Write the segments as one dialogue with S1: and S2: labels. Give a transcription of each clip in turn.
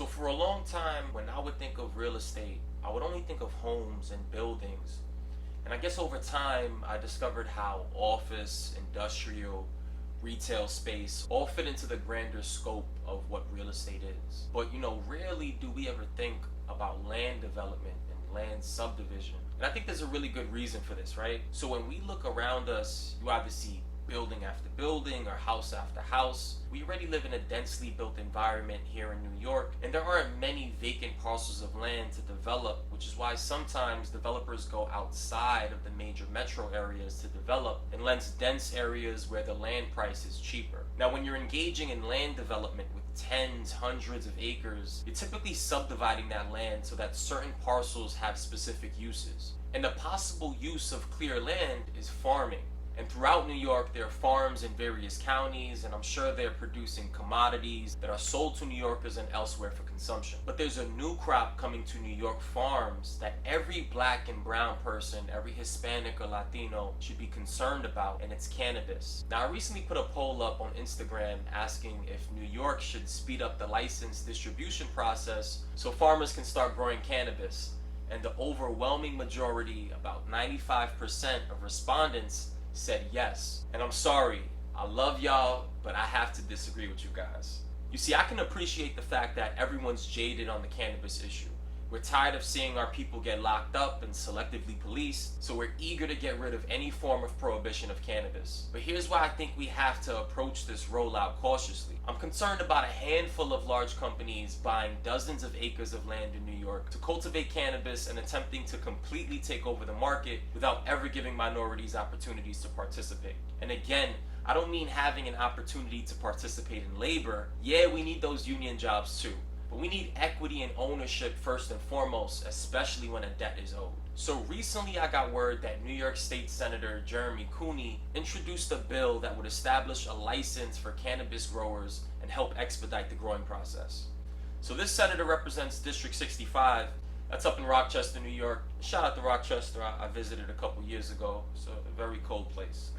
S1: So for a long time, when I would think of real estate, I would only think of homes and buildings. And I guess over time, I discovered how office, industrial, retail space all fit into the grander scope of what real estate is. But rarely do we ever think about land development and land subdivision. And I think there's a really good reason for this, right? So when we look around us, you either see building after building or house after house. We already live in a densely built environment here in New York, and there aren't many vacant parcels of land to develop, which is why sometimes developers go outside of the major metro areas to develop in less dense areas where the land price is cheaper. Now, when you're engaging in land development with tens, hundreds of acres, you're typically subdividing that land so that certain parcels have specific uses. And the possible use of clear land is farming. And throughout New York, there are farms in various counties, and I'm sure they're producing commodities that are sold to New Yorkers and elsewhere for consumption. But there's a new crop coming to New York farms that every black and brown person, every Hispanic or Latino should be concerned about, and it's cannabis. Now, I recently put a poll up on Instagram asking if New York should speed up the license distribution process so farmers can start growing cannabis. And the overwhelming majority, about 95% of respondents, said yes. And I'm sorry, I love y'all, but I have to disagree with you guys. You see, I can appreciate the fact that everyone's jaded on the cannabis issue. We're tired of seeing our people get locked up and selectively policed, so we're eager to get rid of any form of prohibition of cannabis. But here's why I think we have to approach this rollout cautiously. I'm concerned about a handful of large companies buying dozens of acres of land in New York to cultivate cannabis and attempting to completely take over the market without ever giving minorities opportunities to participate. And again, I don't mean having an opportunity to participate in labor. Yeah, we need those union jobs too. But we need equity and ownership first and foremost, especially when a debt is owed. So recently I got word that New York State Senator Jeremy Cooney introduced a bill that would establish a license for cannabis growers and help expedite the growing process. So this senator represents District 65. That's up in Rochester, New York. Shout out to Rochester. I visited a couple years ago. It's a very cold place.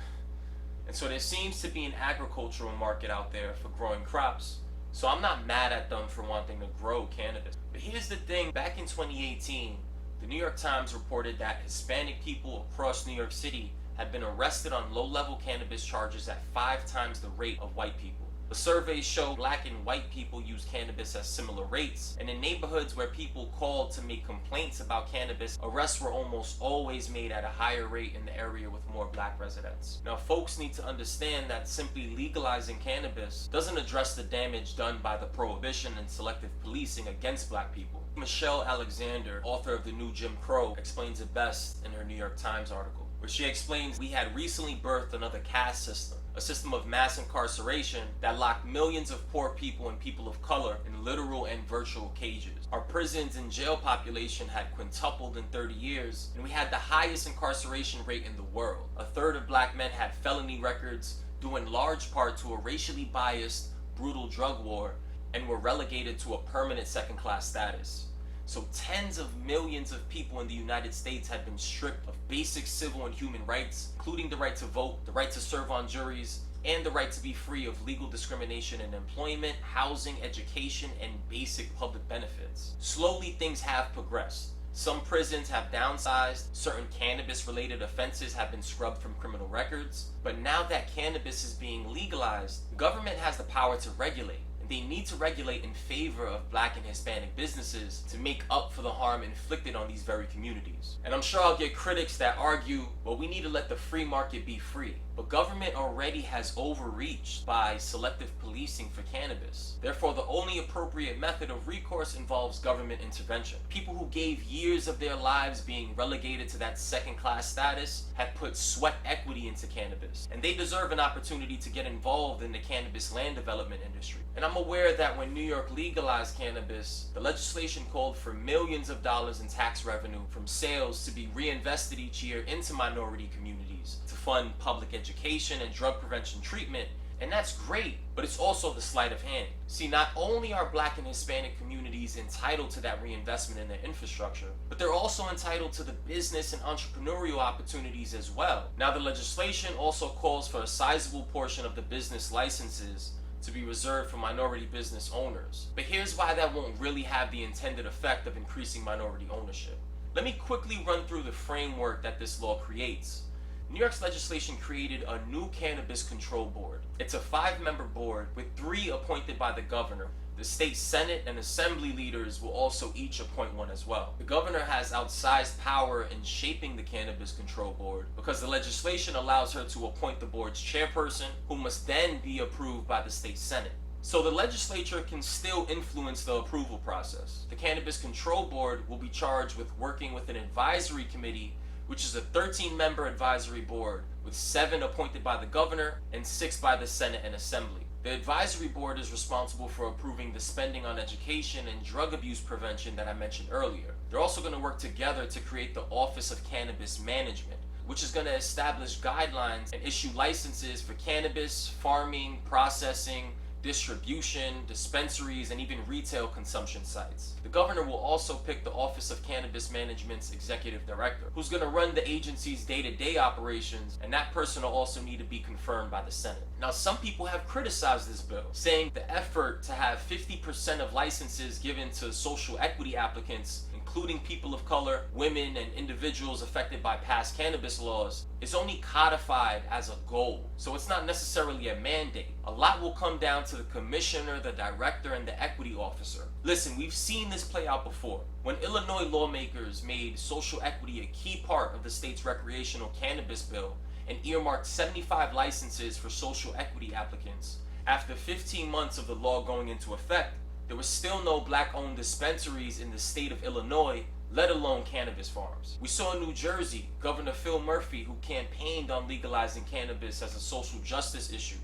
S1: And so there seems to be an agricultural market out there for growing crops. So I'm not mad at them for wanting to grow cannabis. But here's the thing, back in 2018, the New York Times reported that Hispanic people across New York City had been arrested on low-level cannabis charges at 5 times the rate of white people. The surveys show black and white people use cannabis at similar rates, and in neighborhoods where people called to make complaints about cannabis, arrests were almost always made at a higher rate in the area with more black residents. Now, folks need to understand that simply legalizing cannabis doesn't address the damage done by the prohibition and selective policing against black people. Michelle Alexander, author of The New Jim Crow, explains it best in her New York Times article, where she explains we had recently birthed another caste system, a system of mass incarceration that locked millions of poor people and people of color in literal and virtual cages. Our prisons and jail population had quintupled in 30 years, and we had the highest incarceration rate in the world. A third of black men had felony records, due in large part to a racially biased, brutal drug war, and were relegated to a permanent second-class status. So tens of millions of people in the United States had been stripped of basic civil and human rights, including the right to vote, the right to serve on juries, and the right to be free of legal discrimination in employment, housing, education, and basic public benefits. Slowly, things have progressed. Some prisons have downsized, certain cannabis-related offenses have been scrubbed from criminal records, but now that cannabis is being legalized, the government has the power to regulate. They need to regulate in favor of black and Hispanic businesses to make up for the harm inflicted on these very communities. And I'm sure I'll get critics that argue, well, we need to let the free market be free. But government already has overreached by selective policing for cannabis. Therefore, the only appropriate method of recourse involves government intervention. People who gave years of their lives being relegated to that second-class status have put sweat equity into cannabis, and they deserve an opportunity to get involved in the cannabis land development industry. And I'm aware that when New York legalized cannabis, the legislation called for millions of dollars in tax revenue from sales to be reinvested each year into minority communities to fund public education and drug prevention treatment. And that's great, but it's also the sleight of hand. See, not only are black and Hispanic communities entitled to that reinvestment in their infrastructure, but they're also entitled to the business and entrepreneurial opportunities as well. Now, the legislation also calls for a sizable portion of the business licenses to be reserved for minority business owners. But here's why that won't really have the intended effect of increasing minority ownership. Let me quickly run through the framework that this law creates. New York's legislation created a new cannabis control board. It's a 5-member board with 3 appointed by the governor. The state senate and assembly leaders will also each appoint one as well. The governor has outsized power in shaping the cannabis control board because the legislation allows her to appoint the board's chairperson, who must then be approved by the state senate. So the legislature can still influence the approval process. The Cannabis Control Board will be charged with working with an advisory committee, which is a 13-member advisory board with 7 appointed by the governor and 6 by the Senate and Assembly. The advisory board is responsible for approving the spending on education and drug abuse prevention that I mentioned earlier. They're also going to work together to create the Office of Cannabis Management, which is going to establish guidelines and issue licenses for cannabis, farming, processing, distribution, dispensaries, and even retail consumption sites. The governor will also pick the Office of Cannabis Management's executive director, who's going to run the agency's day-to-day operations, and that person will also need to be confirmed by the Senate. Now, some people have criticized this bill, saying the effort to have 50% of licenses given to social equity applicants, including people of color, women, and individuals affected by past cannabis laws, is only codified as a goal. So it's not necessarily a mandate. A lot will come down to the commissioner, the director, and the equity officer. Listen, we've seen this play out before. When Illinois lawmakers made social equity a key part of the state's recreational cannabis bill and earmarked 75 licenses for social equity applicants, after 15 months of the law going into effect, there were still no black-owned dispensaries in the state of Illinois, let alone cannabis farms. We saw in New Jersey, Governor Phil Murphy, who campaigned on legalizing cannabis as a social justice issue.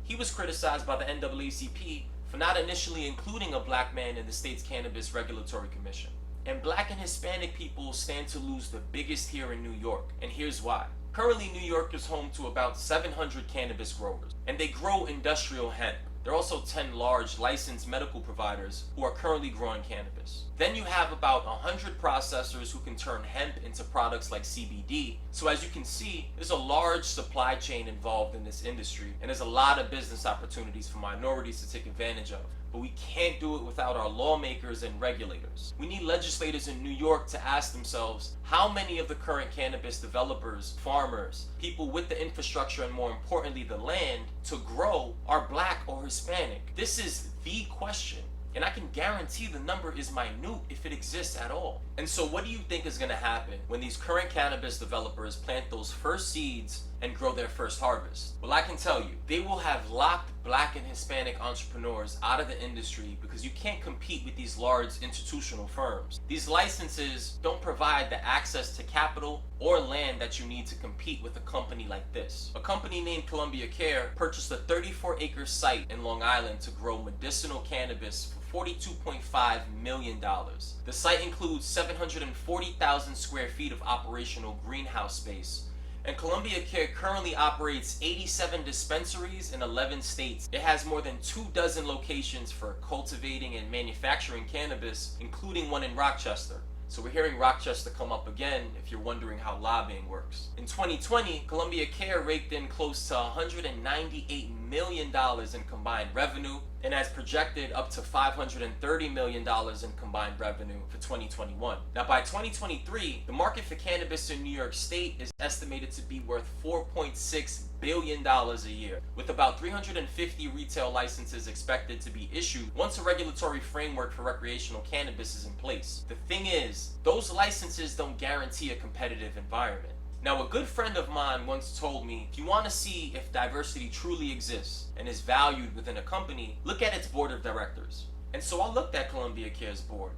S1: He was criticized by the NAACP for not initially including a black man in the state's Cannabis Regulatory Commission. And black and Hispanic people stand to lose the biggest here in New York, and here's why. Currently, New York is home to about 700 cannabis growers, and they grow industrial hemp. There are also 10 large licensed medical providers who are currently growing cannabis. Then you have about 100 processors who can turn hemp into products like CBD. So as you can see, there's a large supply chain involved in this industry, and there's a lot of business opportunities for minorities to take advantage of. But we can't do it without our lawmakers and regulators. We need legislators in New York to ask themselves how many of the current cannabis developers, farmers, people with the infrastructure, and more importantly the land to grow are black or Hispanic. This is the question. And I can guarantee the number is minute if it exists at all. And so what do you think is going to happen when these current cannabis developers plant those first seeds and grow their first harvest? Well, I can tell you, they will have locked black and Hispanic entrepreneurs out of the industry because you can't compete with these large institutional firms. These licenses don't provide the access to capital or land that you need to compete with a company like this. A company named Columbia Care purchased a 34-acre site in Long Island to grow medicinal cannabis for $42.5 million. The site includes 740,000 square feet of operational greenhouse space, and Columbia Care currently operates 87 dispensaries in 11 states. It has more than 24 locations for cultivating and manufacturing cannabis, including one in Rochester. So we're hearing Rochester come up again if you're wondering how lobbying works. In 2020, Columbia Care raked in close to $198 million in combined revenue, and has projected up to $530 million in combined revenue for 2021. Now by 2023, the market for cannabis in New York State is estimated to be worth $4.6 billion a year, with about 350 retail licenses expected to be issued once a regulatory framework for recreational cannabis is in place. The thing is, those licenses don't guarantee a competitive environment. Now, a good friend of mine once told me, if you want to see if diversity truly exists and is valued within a company, look at its board of directors. And so I looked at Columbia Care's board,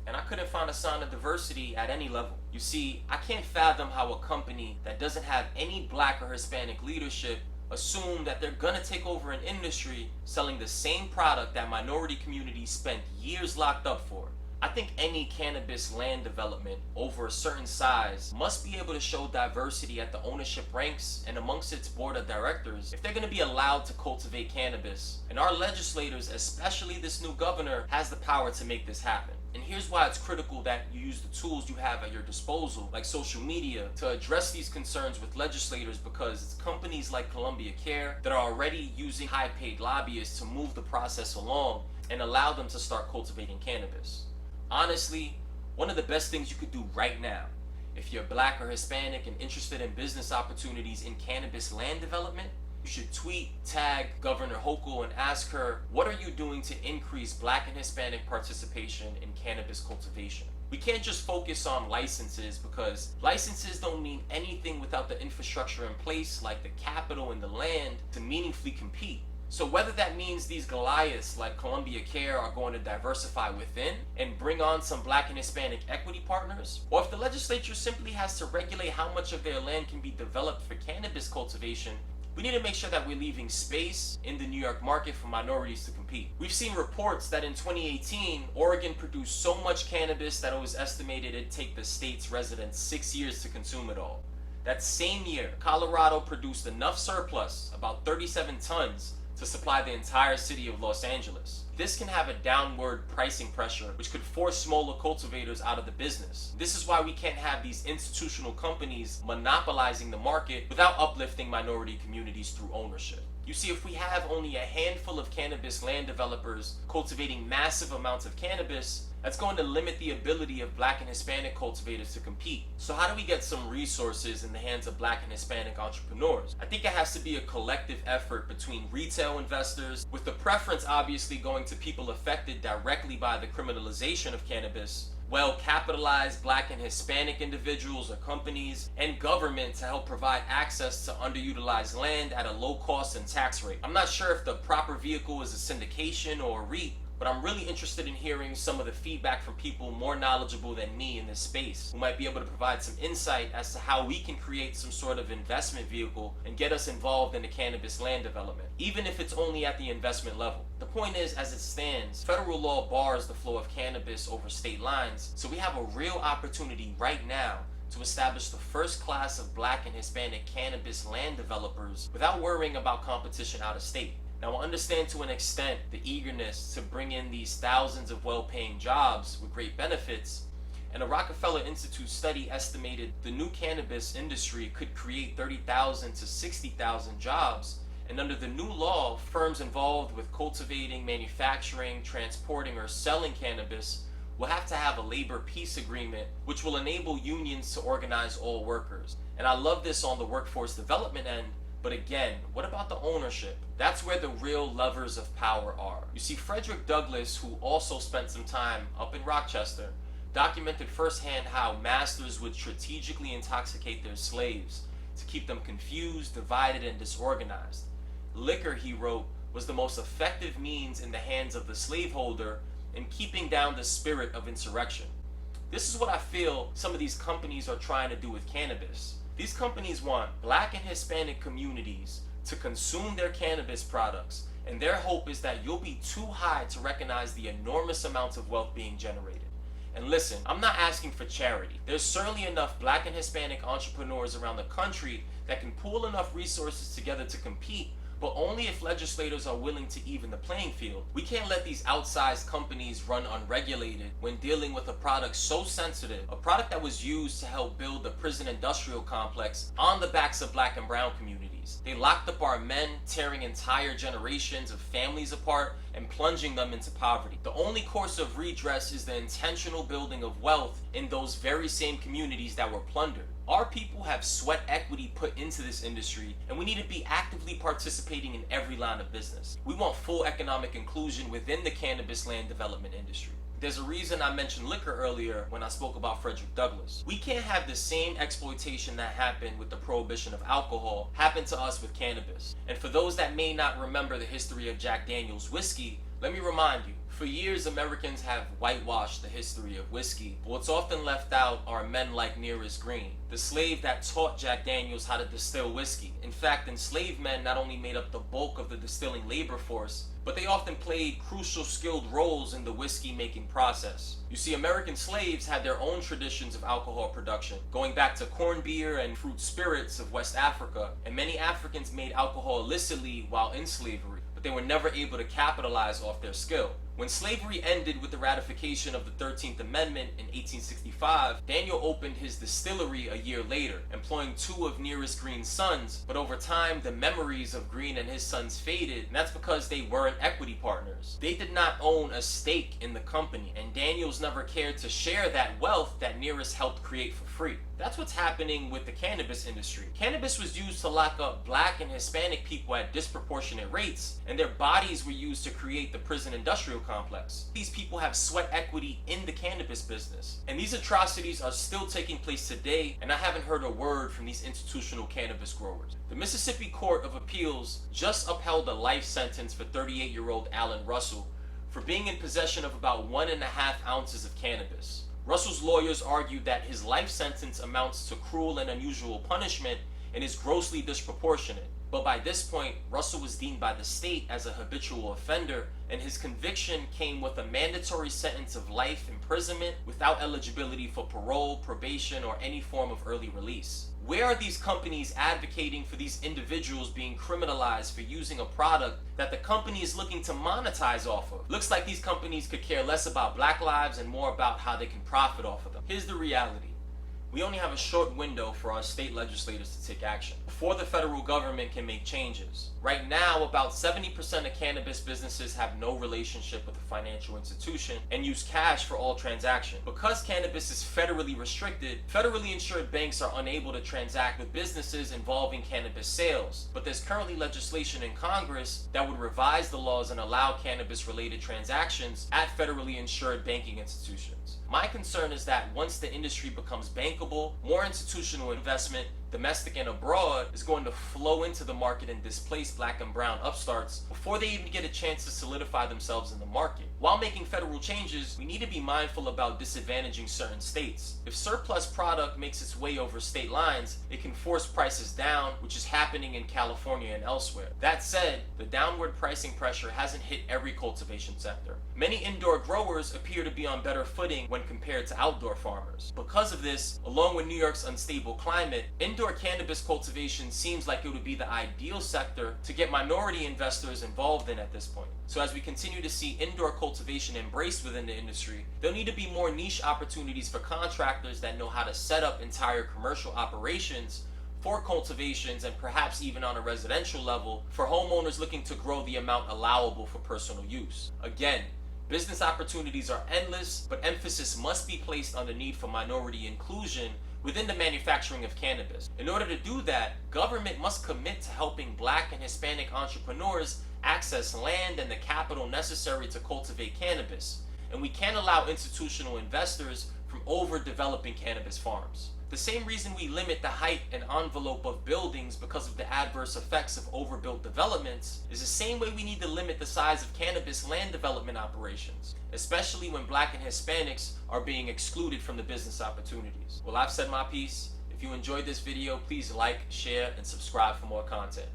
S1: and I couldn't find a sign of diversity at any level. You see, I can't fathom how a company that doesn't have any black or Hispanic leadership assume that they're gonna take over an industry selling the same product that minority communities spent years locked up for. I think any cannabis land development over a certain size must be able to show diversity at the ownership ranks and amongst its board of directors if they're going to be allowed to cultivate cannabis. And our legislators, especially this new governor, has the power to make this happen. And here's why it's critical that you use the tools you have at your disposal, like social media, to address these concerns with legislators, because it's companies like Columbia Care that are already using high-paid lobbyists to move the process along and allow them to start cultivating cannabis. Honestly, one of the best things you could do right now, if you're Black or Hispanic and interested in business opportunities in cannabis land development, you should tweet, tag Governor Hochul and ask her, what are you doing to increase Black and Hispanic participation in cannabis cultivation? We can't just focus on licenses, because licenses don't mean anything without the infrastructure in place, like the capital and the land, to meaningfully compete. So whether that means these Goliaths like Columbia Care are going to diversify within and bring on some Black and Hispanic equity partners, or if the legislature simply has to regulate how much of their land can be developed for cannabis cultivation, we need to make sure that we're leaving space in the New York market for minorities to compete. We've seen reports that in 2018, Oregon produced so much cannabis that it was estimated it'd take the state's residents 6 years to consume it all. That same year, Colorado produced enough surplus, about 37 tons, to supply the entire city of Los Angeles. This can have a downward pricing pressure, which could force smaller cultivators out of the business. This is why we can't have these institutional companies monopolizing the market without uplifting minority communities through ownership. You see, if we have only a handful of cannabis land developers cultivating massive amounts of cannabis, that's going to limit the ability of Black and Hispanic cultivators to compete. So how do we get some resources in the hands of Black and Hispanic entrepreneurs? I think it has to be a collective effort between retail investors, with the preference obviously going to people affected directly by the criminalization of cannabis, well-capitalized Black and Hispanic individuals or companies, and government to help provide access to underutilized land at a low cost and tax rate. I'm not sure if the proper vehicle is a syndication or a REIT, but I'm really interested in hearing some of the feedback from people more knowledgeable than me in this space, who might be able to provide some insight as to how we can create some sort of investment vehicle and get us involved in the cannabis land development, even if it's only at the investment level. The point is, as it stands, federal law bars the flow of cannabis over state lines, so we have a real opportunity right now to establish the first class of Black and Hispanic cannabis land developers without worrying about competition out of state. Now, I understand to an extent the eagerness to bring in these thousands of well-paying jobs with great benefits, and a Rockefeller Institute study estimated the new cannabis industry could create 30,000 to 60,000 jobs, and under the new law, firms involved with cultivating, manufacturing, transporting, or selling cannabis will have to have a labor peace agreement, which will enable unions to organize all workers. And I love this on the workforce development end. But again, what about the ownership? That's where the real levers of power are. You see, Frederick Douglass, who also spent some time up in Rochester, documented firsthand how masters would strategically intoxicate their slaves to keep them confused, divided, and disorganized. Liquor, he wrote, was the most effective means in the hands of the slaveholder in keeping down the spirit of insurrection. This is what I feel some of these companies are trying to do with cannabis. These companies want Black and Hispanic communities to consume their cannabis products, and their hope is that you'll be too high to recognize the enormous amounts of wealth being generated. And listen, I'm not asking for charity. There's certainly enough Black and Hispanic entrepreneurs around the country that can pool enough resources together to compete, but only if legislators are willing to even the playing field. We can't let these outsized companies run unregulated when dealing with a product so sensitive, a product that was used to help build the prison industrial complex on the backs of Black and brown communities. They locked up our men, tearing entire generations of families apart and plunging them into poverty. The only course of redress is the intentional building of wealth in those very same communities that were plundered. Our people have sweat equity put into this industry, and we need to be actively participating in every line of business. We want full economic inclusion within the cannabis land development industry. There's a reason I mentioned liquor earlier when I spoke about Frederick Douglass. We can't have the same exploitation that happened with the prohibition of alcohol happen to us with cannabis. And for those that may not remember the history of Jack Daniel's whiskey, Let me remind you, for years Americans have whitewashed the history of whiskey, but what's often left out are men like Nearest Green, the slave that taught Jack Daniels how to distill whiskey. In fact, enslaved men not only made up the bulk of the distilling labor force, but they often played crucial skilled roles in the whiskey making process. You see, American slaves had their own traditions of alcohol production, going back to corn beer and fruit spirits of West Africa, and many Africans made alcohol illicitly while in slavery, but they were never able to capitalize off their skill. When slavery ended with the ratification of the 13th Amendment in 1865, Daniel opened his distillery a year later, employing two of Nearest Green's sons, but over time the memories of Green and his sons faded, and that's because they weren't equity partners. They did not own a stake in the company, and Daniels never cared to share that wealth that Nearest helped create for free. That's what's happening with the cannabis industry. Cannabis was used to lock up Black and Hispanic people at disproportionate rates, and their bodies were used to create the prison industrial complex. These people have sweat equity in the cannabis business, and these atrocities are still taking place today, and I haven't heard a word from these institutional cannabis growers. The Mississippi Court of Appeals just upheld a life sentence for 38-year-old Alan Russell for being in possession of about 1.5 ounces of cannabis. Russell's lawyers argued that his life sentence amounts to cruel and unusual punishment and is grossly disproportionate. But by this point, Russell was deemed by the state as a habitual offender, and his conviction came with a mandatory sentence of life imprisonment without eligibility for parole, probation, or any form of early release. Where are these companies advocating for these individuals being criminalized for using a product that the company is looking to monetize off of? Looks like these companies could care less about Black lives and more about how they can profit off of them. Here's the reality. We only have a short window for our state legislators to take action before the federal government can make changes. Right now, about 70% of cannabis businesses have no relationship with a financial institution and use cash for all transactions. Because cannabis is federally restricted, federally insured banks are unable to transact with businesses involving cannabis sales. But there's currently legislation in Congress that would revise the laws and allow cannabis-related transactions at federally insured banking institutions. My concern is that once the industry becomes bankable, more institutional investment, domestic and abroad, is going to flow into the market and displace Black and brown upstarts before they even get a chance to solidify themselves in the market. While making federal changes, we need to be mindful about disadvantaging certain states. If surplus product makes its way over state lines, it can force prices down, which is happening in California and elsewhere. That said, the downward pricing pressure hasn't hit every cultivation sector. Many indoor growers appear to be on better footing when compared to outdoor farmers. Because of this, along with New York's unstable climate, indoor cannabis cultivation seems like it would be the ideal sector to get minority investors involved in at this point. So as we continue to see indoor cultivation embraced within the industry, there'll need to be more niche opportunities for contractors that know how to set up entire commercial operations for cultivations, and perhaps even on a residential level for homeowners looking to grow the amount allowable for personal use. Again, business opportunities are endless, but emphasis must be placed on the need for minority inclusion within the manufacturing of cannabis. In order to do that, government must commit to helping Black and Hispanic entrepreneurs access land and the capital necessary to cultivate cannabis, and we can't allow institutional investors from overdeveloping cannabis farms. The same reason we limit the height and envelope of buildings because of the adverse effects of overbuilt developments is the same way we need to limit the size of cannabis land development operations, especially when Black and Hispanics are being excluded from the business opportunities. Well, I've said my piece. If you enjoyed this video, please like, share, and subscribe for more content.